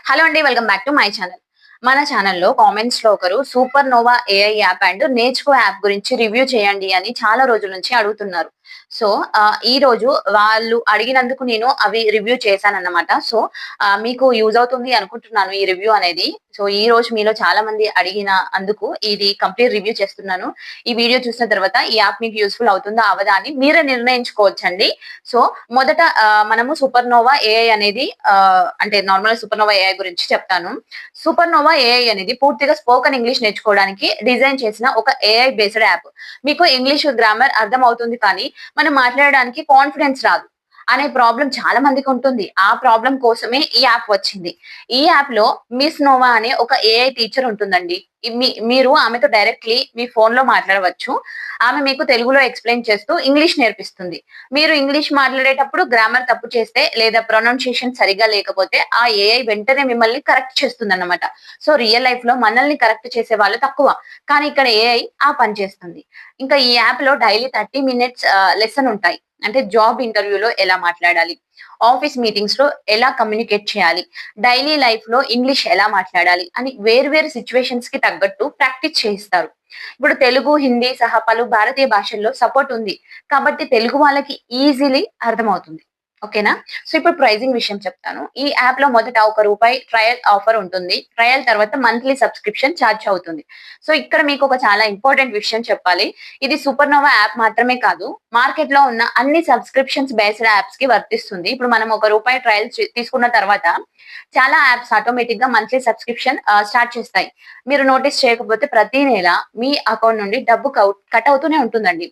Hello అండి, welcome back to my channel. మన ఛానల్లో కామెంట్స్ లో ఒకరు supernova AI app and Nerchuko app గురించి రివ్యూ చేయండి అని చాలా రోజుల నుంచి అడుగుతున్నారు. సో ఈ రోజు వాళ్ళు అడిగినందుకు నేను అవి రివ్యూ చేశానన్నమాట. సో మీకు యూజ్ అవుతుంది అనుకుంటున్నాను ఈ రివ్యూ అనేది. సో ఈ రోజు మీలో చాలా మంది అడిగిన అందుకు ఇది కంప్లీట్ రివ్యూ చేస్తున్నాను. ఈ వీడియో చూసిన తర్వాత ఈ యాప్ మీకు యూస్ఫుల్ అవుతుందా అవదా అని మీరే నిర్ణయించుకోవచ్చండి. సో మొదట మనము సూపర్ నోవా ఏఐ అనేది అంటే నార్మల్ సూపర్ నోవా ఏఐ గురించి చెప్తాను. సూపర్ నోవా ఏఐ అనేది పూర్తిగా స్పోకెన్ ఇంగ్లీష్ నేర్చుకోవడానికి డిజైన్ చేసిన ఒక ఏఐ బేస్డ్ యాప్. మీకు ఇంగ్లీష్ గ్రామర్ అర్థం అవుతుంది, కానీ మనం మాట్లాడడానికి కాన్ఫిడెన్స్ రాదు అనే ప్రాబ్లం చాలా మందికి ఉంటుంది. ఆ ప్రాబ్లం కోసమే ఈ యాప్ వచ్చింది. ఈ యాప్ లో మిస్ నోవా అనే ఒక ఏఐ టీచర్ ఉంటుందండి. మీరు ఆమెతో డైరెక్ట్లీ మీ ఫోన్ లో మాట్లాడవచ్చు. ఆమె మీకు తెలుగులో ఎక్స్ప్లెయిన్ చేస్తూ ఇంగ్లీష్ నేర్పిస్తుంది. మీరు ఇంగ్లీష్ మాట్లాడేటప్పుడు గ్రామర్ తప్పు చేస్తే లేదా ప్రొనౌన్సియేషన్ సరిగా లేకపోతే ఆ ఏఐ వెంటనే మిమ్మల్ని కరెక్ట్ చేస్తుంది అన్నమాట. సో రియల్ లైఫ్ లో మనల్ని కరెక్ట్ చేసే వాళ్ళు తక్కువ, కానీ ఇక్కడ ఏఐ ఆ పని చేస్తుంది. ఇంకా ఈ యాప్ లో డైలీ 30 మినిట్స్ లెసన్ ఉంటాయి. అంటే జాబ్ ఇంటర్వ్యూలో ఎలా మాట్లాడాలి, ఆఫీస్ మీటింగ్స్ లో ఎలా కమ్యూనికేట్ చేయాలి, డైలీ లైఫ్ లో ఇంగ్లీష్ ఎలా మాట్లాడాలి అని వేరు సిచ్యువేషన్స్ కి తగ్గట్టు ప్రాక్టీస్ చేయిస్తారు. ఇప్పుడు తెలుగు, హిందీ సహా పలు భారతీయ భాషల్లో సపోర్ట్ ఉంది, కాబట్టి తెలుగు వాళ్ళకి ఈజీలీ అర్థమవుతుంది. ఓకేనా? సో ఇప్పుడు ప్రైజింగ్ విషయం చెప్తాను. ఈ యాప్ లో మొదట ₹1 ట్రయల్ ఆఫర్ ఉంటుంది. ట్రయల్ తర్వాత మంత్లీ సబ్స్క్రిప్షన్ ఛార్జ్ అవుతుంది. సో ఇక్కడ మీకు ఒక చాలా ఇంపార్టెంట్ విషయం చెప్పాలి. ఇది సూపర్ నోవా యాప్ మాత్రమే కాదు, మార్కెట్ లో ఉన్న అన్ని సబ్స్క్రిప్షన్స్ బేస్డ్ యాప్స్ కి వర్తిస్తుంది. ఇప్పుడు మనం ₹1 ట్రయల్ తీసుకున్న తర్వాత చాలా యాప్స్ ఆటోమేటిక్ గా మంత్లీ సబ్స్క్రిప్షన్ స్టార్ట్ చేస్తాయి. మీరు నోటీస్ చేయకపోతే ప్రతి నెల మీ అకౌంట్ నుండి డబ్బు కట్ అవుతూనే ఉంటుందండి.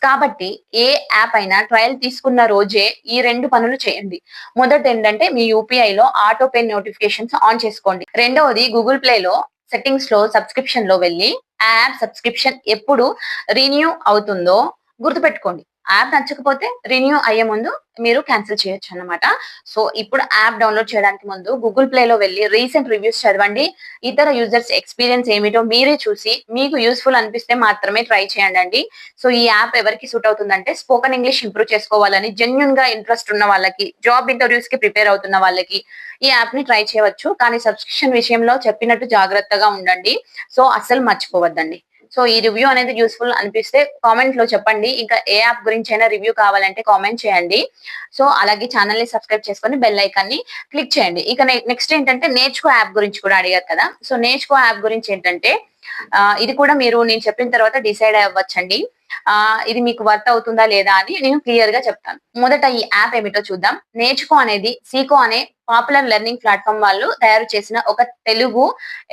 కాబట్టి ఏ యాప్ అయినా ట్రయల్ తీసుకున్న రోజే ఈ 2 పనులు చేయండి. మొదటి ఏంటంటే మీ యూపీఐ లో ఆటో పే నోటిఫికేషన్స్ ఆన్ చేసుకోండి. రెండవది గూగుల్ ప్లే లో సెట్టింగ్స్ లో సబ్స్క్రిప్షన్ లో వెళ్ళి యాప్ సబ్స్క్రిప్షన్ ఎప్పుడు రిన్యూ అవుతుందో గుర్తుపెట్టుకోండి. యాప్ నచ్చకపోతే రిన్యూ అయ్యే ముందు మీరు క్యాన్సిల్ చేయొచ్చు అన్నమాట. సో ఇప్పుడు యాప్ డౌన్లోడ్ చేయడానికి ముందు గూగుల్ ప్లే లో వెళ్ళి రీసెంట్ రివ్యూస్ చదవండి. ఇతర యూజర్స్ ఎక్స్పీరియన్స్ ఏమిటో మీరే చూసి మీకు యూస్ఫుల్ అనిపిస్తే మాత్రమే ట్రై చేయండి. సో ఈ యాప్ ఎవరికి సూట్ అవుతుందంటే స్పోకెన్ ఇంగ్లీష్ ఇంప్రూవ్ చేసుకోవాలని జెన్యున్ గా ఇంట్రెస్ట్ ఉన్న వాళ్ళకి, జాబ్ ఇంటర్వ్యూస్ కి ప్రిపేర్ అవుతున్న వాళ్ళకి ఈ యాప్ ని ట్రై చేయవచ్చు. కానీ సబ్స్క్రిప్షన్ విషయంలో చెప్పినట్టు జాగ్రత్తగా ఉండండి. సో అస్సలు మర్చిపోవద్దండి. సో ఈ రివ్యూ అనేది యూస్ఫుల్ అనిపిస్తే కామెంట్ లో చెప్పండి. ఇంకా ఏ యాప్ గురించి అయినా రివ్యూ కావాలంటే కామెంట్ చేయండి. సో అలాగే ఛానల్ ని సబ్స్క్రైబ్ చేసుకొని బెల్ ఐకాన్ ని క్లిక్ చేయండి. ఇక నెక్స్ట్ ఏంటంటే నేర్చుకో యాప్ గురించి కూడా అడిగారు కదా. సో నేర్చుకో యాప్ గురించి ఏంటంటే ఇది కూడా మీరు నేను చెప్పిన తర్వాత డిసైడ్ అవ్వచ్చండి. ఇది మీకు వర్త్ అవుతుందా లేదా అని నేను క్లియర్ గా చెప్తాను. మొదట ఈ యాప్ ఏమిటో చూద్దాం. నేర్చుకో అనేది సీకో అనే పాపులర్ లెర్నింగ్ ప్లాట్ఫామ్ వాళ్ళు తయారు చేసిన ఒక Telugu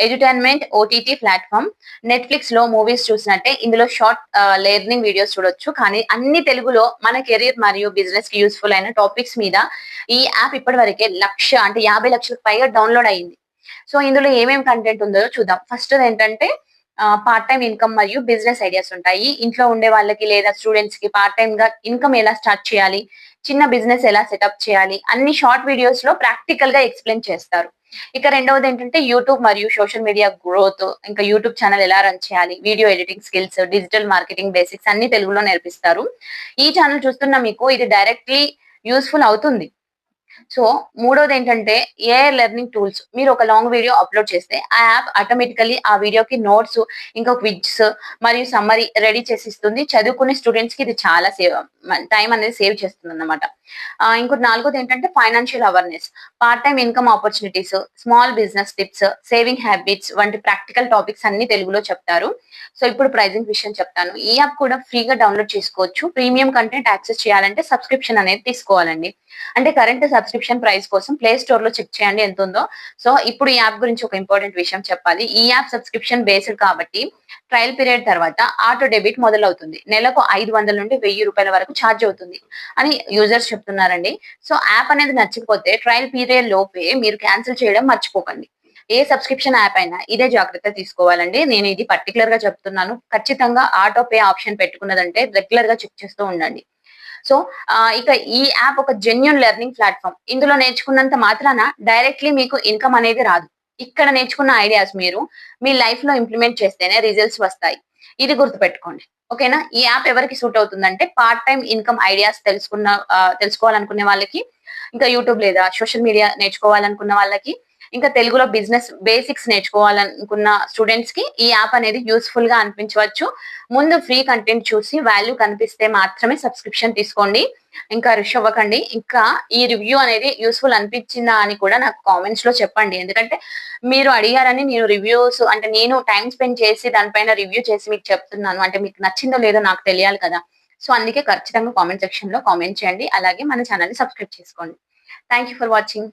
edutainment OTT platform. Netflix లో మూవీస్ చూసినట్టే ఇందులో షార్ట్ లెర్నింగ్ వీడియోస్ చూడొచ్చు, కానీ అన్ని తెలుగులో మన కెరీర్ మరియు బిజినెస్ కి యూస్ఫుల్ అయిన టాపిక్స్ మీద ఈ యాప్ ఇప్పటి వరకే 50 లక్షలకు పైగా డౌన్లోడ్ అయ్యింది. సో ఇందులో ఏమేమి కంటెంట్ ఉందో చూద్దాం. ఫస్ట్ ఏంటంటే పార్ట్ టైమ్ ఇన్కమ్ మరియు బిజినెస్ ఐడియాస్ ఉంటాయి. ఇంట్లో ఉండే వాళ్ళకి లేదా స్టూడెంట్స్ కి పార్ట్ టైమ్ గా ఇన్కమ్ ఎలా స్టార్ట్ చేయాలి, చిన్న బిజినెస్ ఎలా సెటప్ చేయాలి అన్ని షార్ట్ వీడియోస్ లో ప్రాక్టికల్ గా ఎక్స్ప్లెయిన్ చేస్తారు. ఇక రెండవది ఏంటంటే యూట్యూబ్ మరియు సోషల్ మీడియా గ్రోత్, ఇంకా యూట్యూబ్ ఛానల్ ఎలా రన్ చేయాలి, video editing skills, digital marketing basics అన్ని తెలుగులో నేర్పిస్తారు. ఈ ఛానల్ చూస్తున్న మీకు ఇది డైరెక్ట్లీ యూస్ఫుల్ అవుతుంది. సో మూడోది ఏంటంటే ఏఐ లెర్నింగ్ టూల్స్. మీరు ఒక లాంగ్ వీడియో అప్లోడ్ చేస్తే ఆ యాప్ ఆటోమేటికల్లీ ఆ వీడియోకి నోట్స్, ఇంకా క్విజ్స్ మరియు సమ్మరీ రెడీ చేసి ఇస్తుంది. చదువుకునే స్టూడెంట్స్ కి ఇది చాలా టైం అనేది సేవ్ చేస్తుంది అన్నమాట. ఇంకోటి నాలుగోది ఏంటంటే financial awareness, part time income opportunities, small business tips, saving habits వంటి ప్రాక్టికల్ టాపిక్స్ అన్ని తెలుగులో చెప్తారు. సో ఇప్పుడు ప్రైజింగ్ విషయం చెప్తాను. ఈ యాప్ కూడా ఫ్రీగా డౌన్లోడ్ చేసుకోవచ్చు. ప్రీమియం కంటెంట్ యాక్సెస్ చేయాలంటే సబ్స్క్రిప్షన్ అనేది తీసుకోవాలండి. అంటే కరెంట్ సబ్స్క్రిప్షన్ ప్రైస్ కోసం ప్లే స్టోర్ లో చెక్ చేయండి ఎంత ఉందో. సో ఇప్పుడు ఈ యాప్ గురించి ఒక ఇంపార్టెంట్ విషయం చెప్పాలి. ఈ యాప్ సబ్స్క్రిప్షన్ బేస్డ్ కాబట్టి ట్రయల్ పీరియడ్ తర్వాత ఆటో డెబిట్ మొదలవుతుంది. నెలకు 500 నుండి ₹1000 వరకు ఛార్జ్ అవుతుంది అని యూజర్స్ చెప్తున్నారండి. సో యాప్ అనేది నచ్చకపోతే ట్రయల్ పీరియడ్ లోపే మీరు క్యాన్సిల్ చేయడం మర్చిపోకండి. ఏ సబ్స్క్రిప్షన్ యాప్ అయినా ఇదే జాగ్రత్త తీసుకోవాలండి. నేను ఇది పర్టికులర్ గా చెప్తున్నాను. ఖచ్చితంగా ఆటో పే ఆప్షన్ పెట్టుకున్నదంటే రెగ్యులర్ గా చెక్ చేస్తూ ఉండండి. సో ఇక ఈ యాప్ ఒక జెన్యూన్ లెర్నింగ్ ప్లాట్ఫామ్. ఇందులో నేర్చుకున్నంత మాత్రాన డైరెక్ట్లీ మీకు ఇన్కమ్ అనేది రాదు. ఇక్కడ నేర్చుకున్న ఐడియాస్ మీరు మీ లైఫ్ లో ఇంప్లిమెంట్ చేస్తేనే రిజల్ట్స్ వస్తాయి. ఇది గుర్తుపెట్టుకోండి. ఓకేనా? ఈ యాప్ ఎవరికి సూట్ అవుతుందంటే పార్ట్ టైమ్ ఇన్కమ్ ఐడియాస్ తెలుసుకోవాలనుకునే వాళ్ళకి, ఇంకా యూట్యూబ్ లేదా సోషల్ మీడియా నేర్చుకోవాలనుకున్న వాళ్ళకి, ఇంకా తెలుగులో బిజినెస్ బేసిక్స్ నేర్చుకోవాలనుకున్న స్టూడెంట్స్ కి ఈ యాప్ అనేది యూస్ఫుల్ గా అనిపించవచ్చు. ముందు ఫ్రీ కంటెంట్ చూసి వాల్యూ కనిపిస్తే మాత్రమే సబ్స్క్రిప్షన్ తీసుకోండి. ఇంకా రష్ అవ్వకండి. ఇంకా ఈ రివ్యూ అనేది యూస్ఫుల్ అనిపించిందా అని కూడా నాకు కామెంట్స్ లో చెప్పండి. ఎందుకంటే మీరు అడిగారని నేను రివ్యూస్ అంటే నేను టైమ్ స్పెండ్ చేసి దానిపైన రివ్యూ చేసి మీకు చెప్తున్నాను. అంటే మీకు నచ్చిందో లేదో నాకు తెలియాలి కదా! సో, అందుకే ఖచ్చితంగా కామెంట్ సెక్షన్‌లో కామెంట్ చేయండి. అలాగే మన ఛానెల్‌ని సబ్స్క్రైబ్ చేసుకోండి. Thank you for watching.